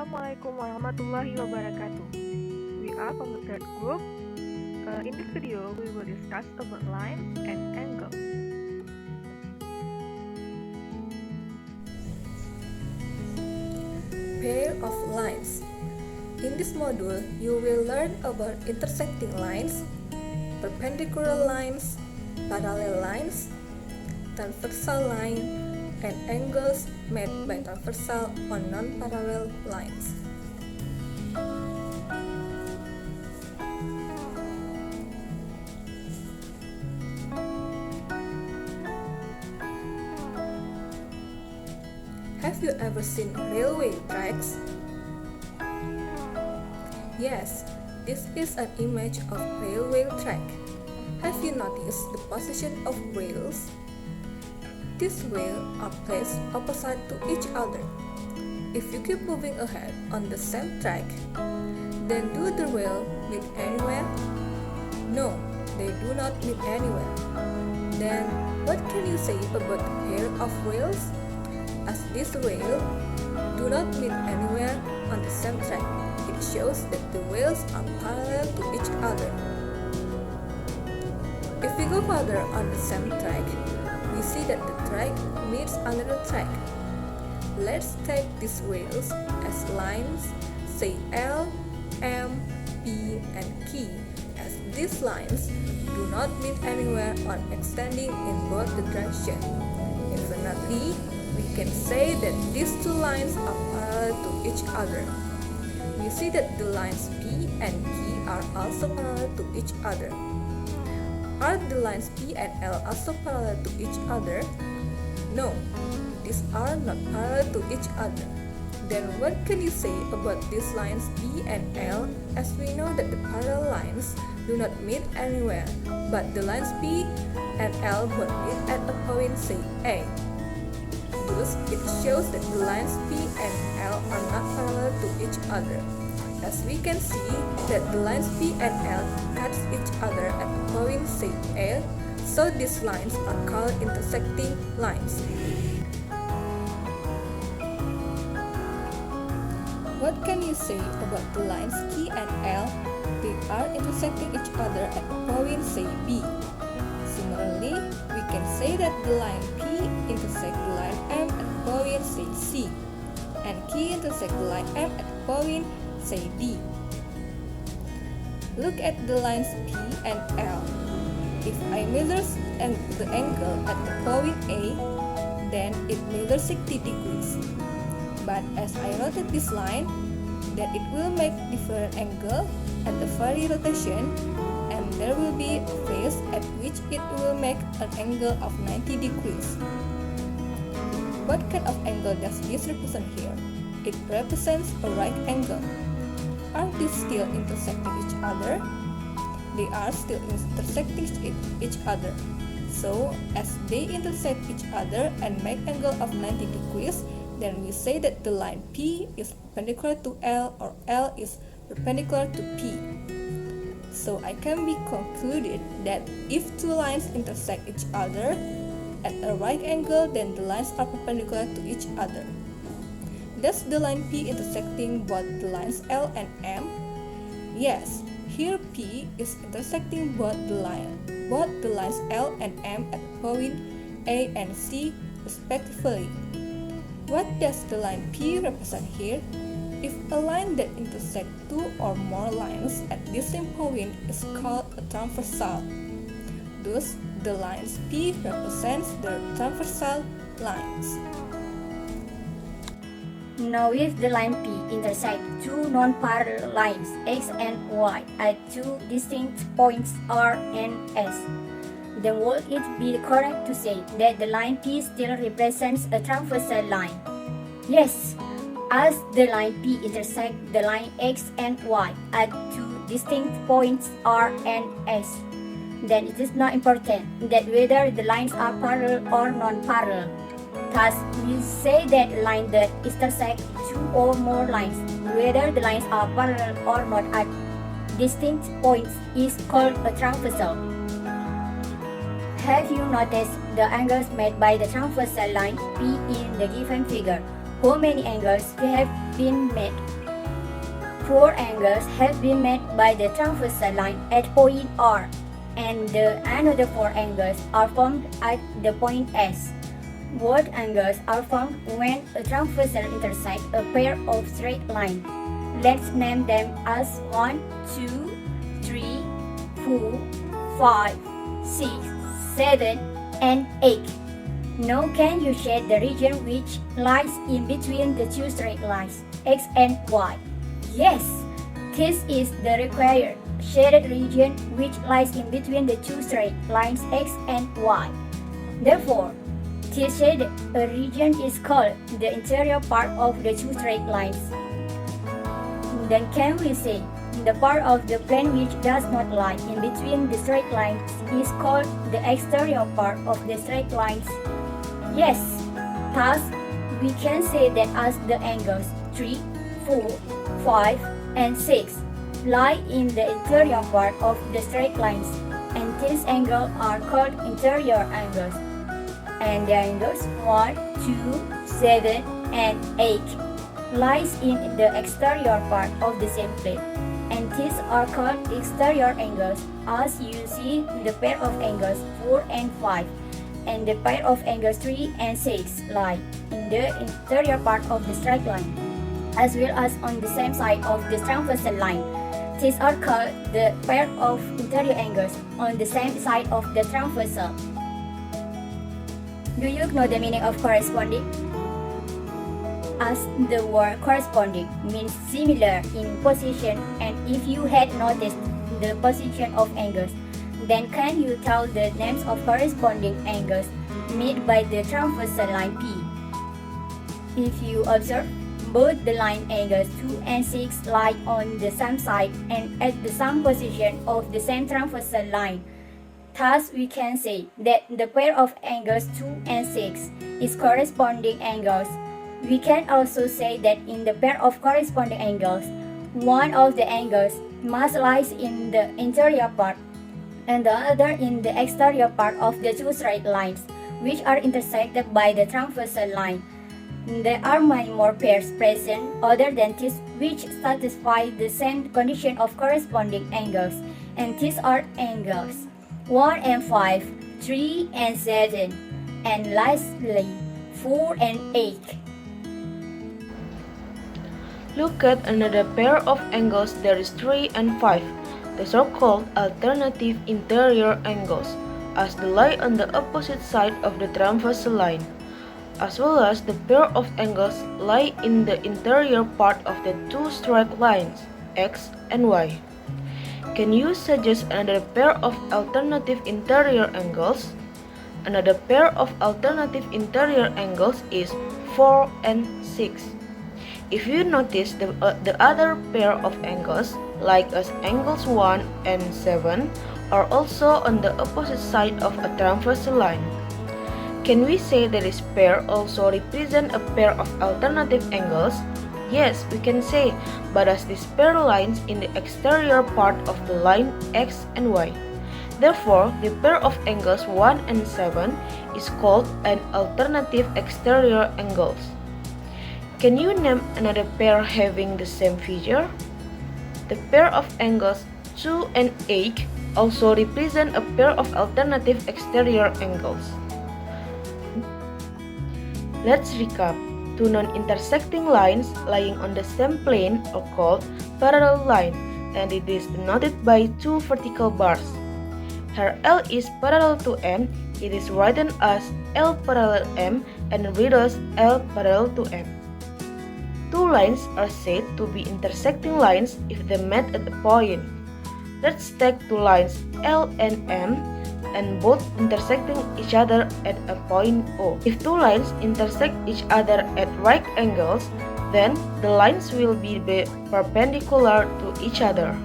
Assalamualaikum warahmatullahi wabarakatuh. We are from the third group. In this video, we will discuss about lines and angles. Pair of lines. In this module, you will learn about intersecting lines, perpendicular lines, parallel lines, transversal line, and angles made by transversal or non-parallel lines. Have you ever seen railway tracks? Yes, this is an image of railway track. Have you noticed the position of rails? These rails are placed opposite to each other. If you keep moving ahead on the same track, then do the rails meet anywhere? No, they do not meet anywhere. Then, what can you say about the pair of rails? As these rails do not meet anywhere on the same track, it shows that the rails are parallel to each other. If we go further on the same track, we see that the track meets another track. Let's take these rails as lines, say L, M, P, and Q, as these lines do not meet anywhere or extending in both the directions. Infinitely, we can say that these two lines are parallel to each other. We see that the lines P and Q are also parallel to each other. Are the lines P and L also parallel to each other? No, these are not parallel to each other. Then what can you say about these lines P and L, as we know that the parallel lines do not meet anywhere, but the lines P and L both meet at a point, say A. Thus, it shows that the lines P and L are not parallel to each other. As we can see that the lines P and L cut each other at a point, say A, so these lines are called intersecting lines. What can you say about the lines Q and L? They are intersecting each other at a point, say B. Similarly, we can say that the line P intersects the line M at a point, say C, and Q intersects the line M at a point, say D. Look at the lines P and L. If I measure the angle at the point A, then it measures 60 degrees. But as I rotate this line, then it will make different angle at the very rotation, and there will be a phase at which it will make an angle of 90 degrees. What kind of angle does this represent here? It represents a right angle. Are these still intersecting each other? They are still intersecting each other. So, as they intersect each other and make angle of 90 degrees, then we say that the line P is perpendicular to L, or L is perpendicular to P. So I can be concluded that if two lines intersect each other at a right angle, then the lines are perpendicular to each other. Does the line P intersecting both the lines L and M? Yes, here P is intersecting both the lines L and M at point A and C respectively. What does the line P represent here? If a line that intersects two or more lines at the same point is called a transversal. Thus, the lines P represents the transversal lines. Now if the line P intersects two non-parallel lines X and Y at two distinct points R and S, then would it be correct to say that the line P still represents a transversal line? Yes, as the line P intersects the line X and Y at two distinct points R and S, then it is not important that whether the lines are parallel or non-parallel. Thus, we say that a line that intersects two or more lines, whether the lines are parallel or not at distinct points, is called a transversal. Have you noticed the angles made by the transversal line P in the given figure? how many angles have been made? 4 angles have been made by the transversal line at point R, and the another 4 angles are formed at the point S. What angles are formed when a transversal intersects a pair of straight lines? Let's name them as 1, 2, 3, 4, 5, 6, 7, and 8. Now can you shade the region which lies in between the two straight lines, X and Y? Yes, this is the required shaded region which lies in between the two straight lines X and Y. Therefore, this shaded region is called the interior part of the two straight lines. Then can we say the part of the plane which does not lie in between the straight lines is called the exterior part of the straight lines? Yes, thus we can say that as the angles 3, 4, 5, and 6 lie in the interior part of the straight lines, and these angles are called interior angles. And the angles 1, 2, 7, and 8 lies in the exterior part of the same plane, and these are called exterior angles, as you see the pair of angles 4 and 5 and the pair of angles 3 and 6 lie in the interior part of the straight line, as well as on the same side of the transversal line. These are called the pair of interior angles on the same side of the transversal. Do you know the meaning of corresponding? As the word corresponding means similar in position, and if you had noticed the position of angles, then can you tell the names of corresponding angles made by the transversal line P? If you observe, both the line angles 2 and 6 lie on the same side and at the same position of the same transversal line. Thus, we can say that the pair of angles 2 and 6 is corresponding angles. We can also say that in the pair of corresponding angles, one of the angles must lie in the interior part and the other in the exterior part of the two straight lines, which are intersected by the transversal line. There are many more pairs present other than these which satisfy the same condition of corresponding angles, and these are angles 1 and 5, 3 and 7, and lastly 4 and 8. Look at another pair of angles that is 3 and 5, the so-called alternative interior angles, as they lie on the opposite side of the transversal line, as well as the pair of angles lie in the interior part of the two straight lines, X and Y. Can you suggest another pair of alternative interior angles? Another pair of alternative interior angles is 4 and 6. If you notice the other pair of angles, like as angles 1 and 7, are also on the opposite side of a transversal line. Can we say that this pair also represent a pair of alternative angles? Yes, we can say, but as these pair lines in the exterior part of the line X and Y. Therefore, the pair of angles 1 and 7 is called an alternative exterior angles. Can you name another pair having the same feature? The pair of angles 2 and 8 also represent a pair of alternative exterior angles. Let's recap. Two non-intersecting lines lying on the same plane are called parallel line, and it is denoted by two vertical bars. Here L is parallel to M, it is written as L parallel M and read as L parallel to M. Two lines are said to be intersecting lines if they met at a point. Let's take two lines L and M and both intersecting each other at a point O. If two lines intersect each other at right angles, then the lines will be perpendicular to each other.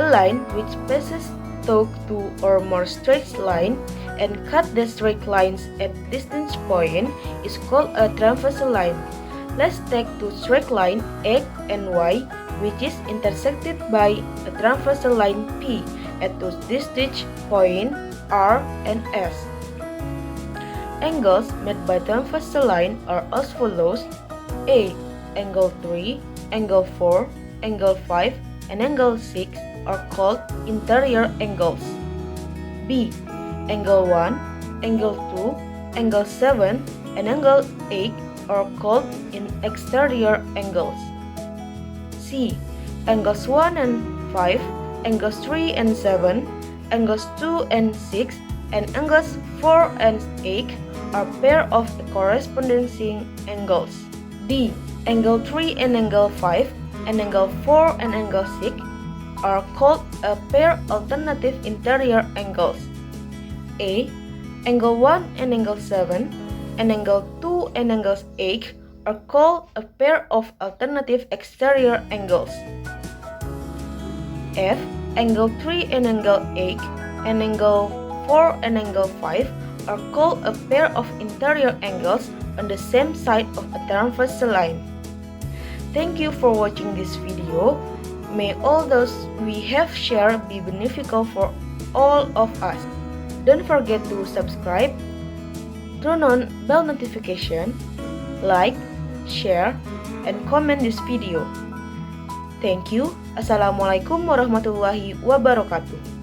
A line which passes through two or more straight lines and cut the straight lines at distant points is called a transversal line. Let's take two straight lines X and Y, which is intersected by a transversal line P at two distinct points R and S. Angles made by transversal line are as follows: A. Angle 3, angle 4, angle 5, and angle 6 are called interior angles. B. Angle 1, angle 2, angle 7, and angle 8 are called exterior angles. C. Angles 1 and 5, angles 3 and 7, angles 2 and 6, and angles 4 and 8 are pair of the corresponding angles. D. Angle 3 and angle 5, and angle 4 and angle 6 are called a pair alternative interior angles. A. Angle 1 and angle 7, and angle 2 and angle 8 are called a pair of alternative exterior angles. F. Angle 3 and angle 8, and angle 4 and angle 5 are called a pair of interior angles on the same side of a transversal line. Thank you for watching this video. May all those we have shared be beneficial for all of us. Don't forget to subscribe, turn on bell notification, like, share, and comment this video. Thank you. Assalamualaikum warahmatullahi wabarakatuh.